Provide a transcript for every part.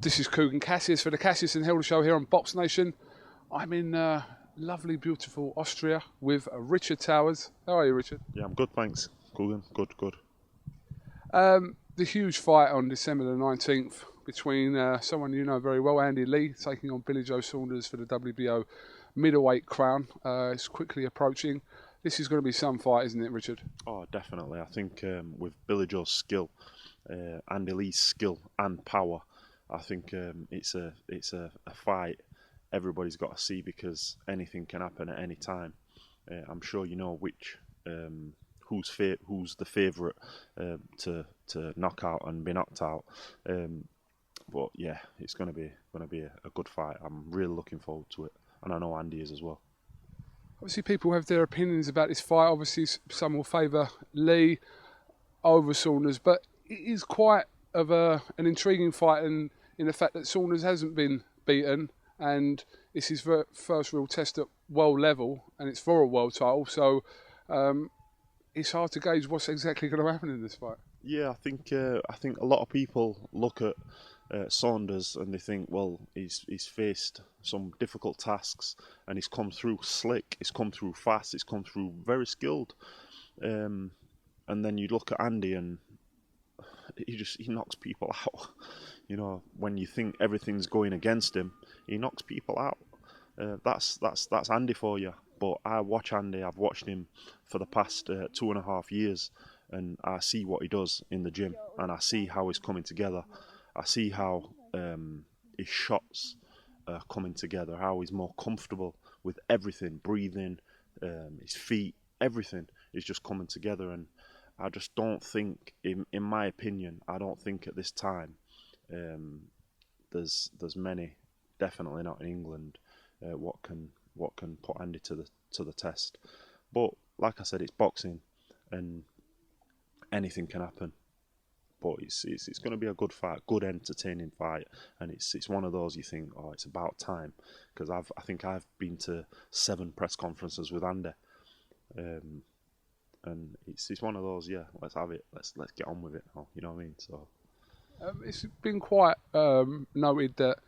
This is KUGAN CASSIUS for the Cassius and Hilda show here on BoxNation. I'm in lovely, beautiful Austria with Richard Towers. How are you, Richard? Yeah, I'm good, thanks. KUGAN, good. The huge fight on December the 19th between someone you know very well, Andy Lee, taking on Billy Joe Saunders for the WBO middleweight crown. It's quickly approaching. This is going to be some fight, isn't it, Richard? Oh, definitely. I think with Billy Joe's skill, Andy Lee's skill and power, I think it's a fight everybody's got to see, because anything can happen at any time. I'm sure you know who's the favourite to knock out and be knocked out. But yeah, it's going to be a good fight. I'm really looking forward to it, and I know Andy is as well. Obviously, people have their opinions about this fight. Obviously, some will favour Lee over Saunders, but it is quite of an intriguing fight in the fact that Saunders hasn't been beaten, and it's his first real test at world level, and it's for a world title. So it's hard to gauge what's exactly going to happen in this fight. Yeah, I think a lot of people look at Saunders and they think, well, he's faced some difficult tasks and he's come through slick, he's come through fast, he's come through very skilled. And then you look at Andy and he knocks people out. You know, when you think everything's going against him, he knocks people out. That's Andy for you. But I watch Andy. I've watched him for the past 2.5 years, and I see what he does in the gym, and I see how he's coming together. I see how his shots are coming together, how he's more comfortable with everything, breathing, his feet, everything is just coming together. And I just don't think, in my opinion, I don't think at this time there's many, definitely not in England, what can put Andy to the test. But like I said, it's boxing, and anything can happen. But it's going to be a good fight, good entertaining fight, and it's one of those you think, oh, it's about time, because I think I've been to 7 press conferences with Andy, and it's one of those, yeah, let's have it, let's get on with it now, you know what I mean? So it's been quite noted that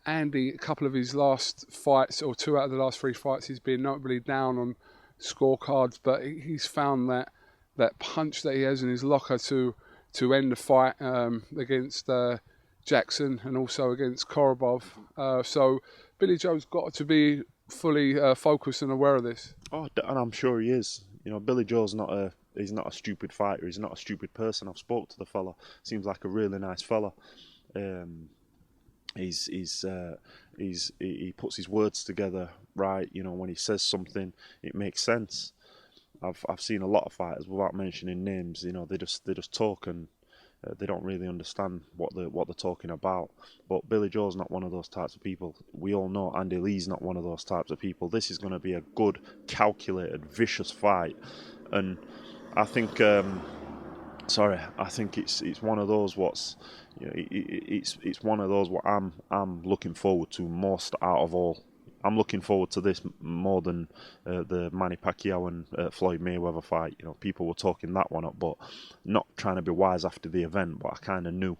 Andy, a couple of his last fights, or 2 out of the last 3 fights, he's been notably down on scorecards, but he's found that punch that he has in his locker to end the fight against Jackson and also against Korobov. So Billy Joe's got to be fully focused and aware of this. Oh, and I'm sure he is. You know, Billy Joe's he's not a stupid fighter. He's not a stupid person. I've spoke to the fella. Seems like a really nice fella. He puts his words together right. You know, when he says something, it makes sense. I've seen a lot of fighters, without mentioning names, you know, they just talk and they don't really understand what they're talking about. But Billy Joe's not one of those types of people. We all know Andy Lee's not one of those types of people. This is going to be a good, calculated, vicious fight, and I think I think it's one of those it's one of those what I'm looking forward to most out of all. I'm looking forward to this more than the Manny Pacquiao and Floyd Mayweather fight. You know, people were talking that one up, but not trying to be wise after the event. But I kind of knew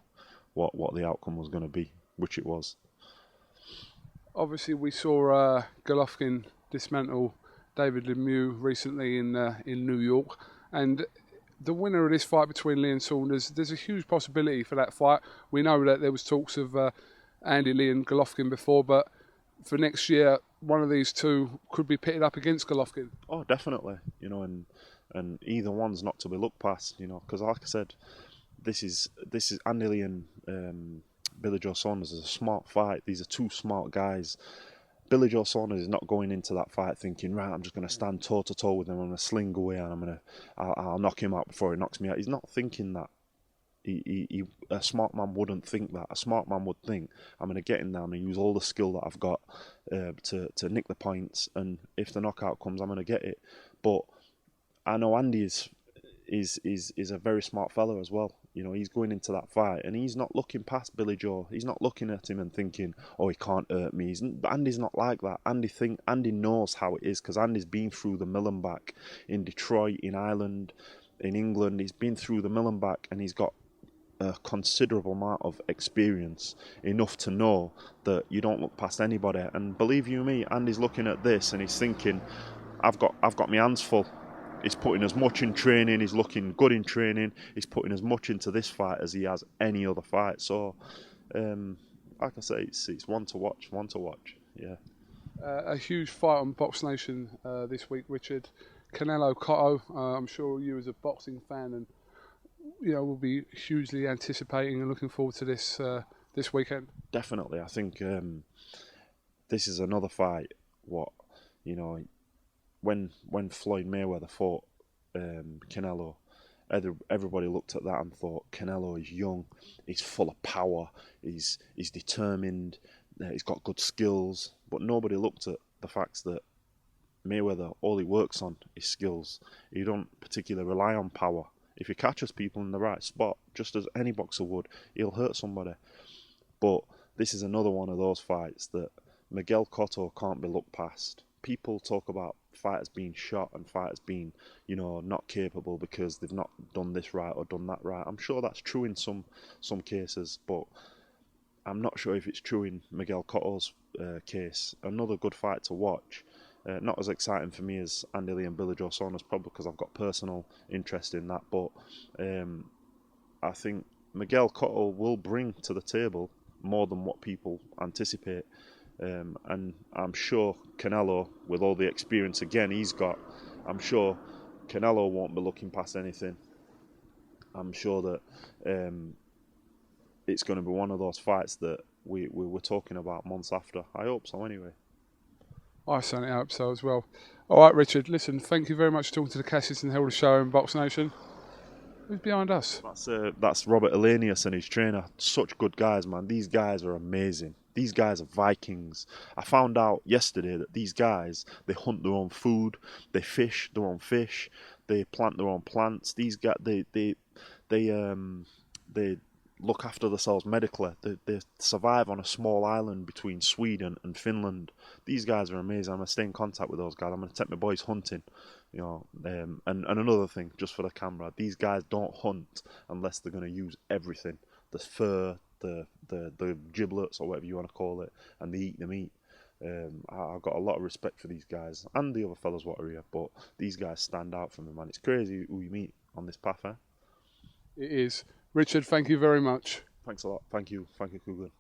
what the outcome was going to be, which it was. Obviously, we saw Golovkin dismantle David Lemieux recently in New York, and the winner of this fight between Lee and Saunders, there's a huge possibility for that fight. We know that there was talks of Andy Lee and Golovkin before, but for next year, one of these two could be pitted up against Golovkin. Oh, definitely. You know, and either one's not to be looked past. You know, because like I said, this is Andy Lee and Billy Joe Saunders is a smart fight. These are 2 smart guys. Billy Joe Saunders is not going into that fight thinking, right, I'm just going to stand toe to toe with him. I'm going to sling away and I'll knock him out before he knocks me out. He's not thinking that. A smart man wouldn't think that. A smart man would think, I'm going to get in there and use all the skill that I've got to nick the points, and if the knockout comes, I'm going to get it. But I know Andy is a very smart fella as well. You know, he's going into that fight and he's not looking past Billy Joe. He's not looking at him and thinking, oh, he can't hurt me. Andy's not like that. Andy knows how it is, because Andy's been through the mill and back in Detroit, in Ireland, in England. He's been through the mill and back, and he's got a considerable amount of experience, enough to know that you don't look past anybody. And believe you me, Andy's looking at this and he's thinking, I've got my hands full. He's putting as much in training, he's looking good in training, he's putting as much into this fight as he has any other fight. So, like I say, it's one to watch, yeah. A huge fight on BoxNation this week, Richard. CANELO, Cotto. I'm sure you as a boxing fan and will be hugely anticipating and looking forward to this this weekend. Definitely, I think this is another fight. When Floyd Mayweather fought Canelo, everybody looked at that and thought Canelo is young, he's full of power, he's determined, he's got good skills, but nobody looked at the facts that Mayweather, all he works on is skills. He don't particularly rely on power. If he catches people in the right spot, just as any boxer would, he'll hurt somebody. But this is another one of those fights that Miguel Cotto can't be looked past. People talk about fighters being shot and fighters being, not capable because they've not done this right or done that right. I'm sure that's true in some cases, but I'm not sure if it's true in Miguel Cotto's case. Another good fight to watch. Not as exciting for me as Andy Lee and Billy Joe Saunders, probably because I've got personal interest in that. But I think Miguel Cotto will bring to the table more than what people anticipate. And I'm sure Canelo, with all the experience again he's got, I'm sure Canelo won't be looking past anything. I'm sure that it's going to be one of those fights that we were talking about months after. I hope so anyway. I certainly hope so as well. All right, Richard, listen, thank you very much for talking to the CASSIUS and Hilda show in BoxNation. Who's behind us? That's Robert Elenius and his trainer. Such good guys, man. These guys are amazing. These guys are Vikings. I found out yesterday that these guys, they hunt their own food, they fish their own fish, they plant their own plants. These guys, they look after themselves medically. They survive on a small island between Sweden and Finland. These guys are amazing. I'm going to stay in contact with those guys. I'm going to take my boys hunting. And another thing, just for the camera, these guys don't hunt unless they're going to use everything. The fur, the giblets, or whatever you want to call it, and they eat the meat. I've got a lot of respect for these guys and the other fellas what are here, but these guys stand out for me, man. It's crazy who you meet on this path, eh? It is. Richard, thank you very much. Thanks a lot. Thank you, KUGAN.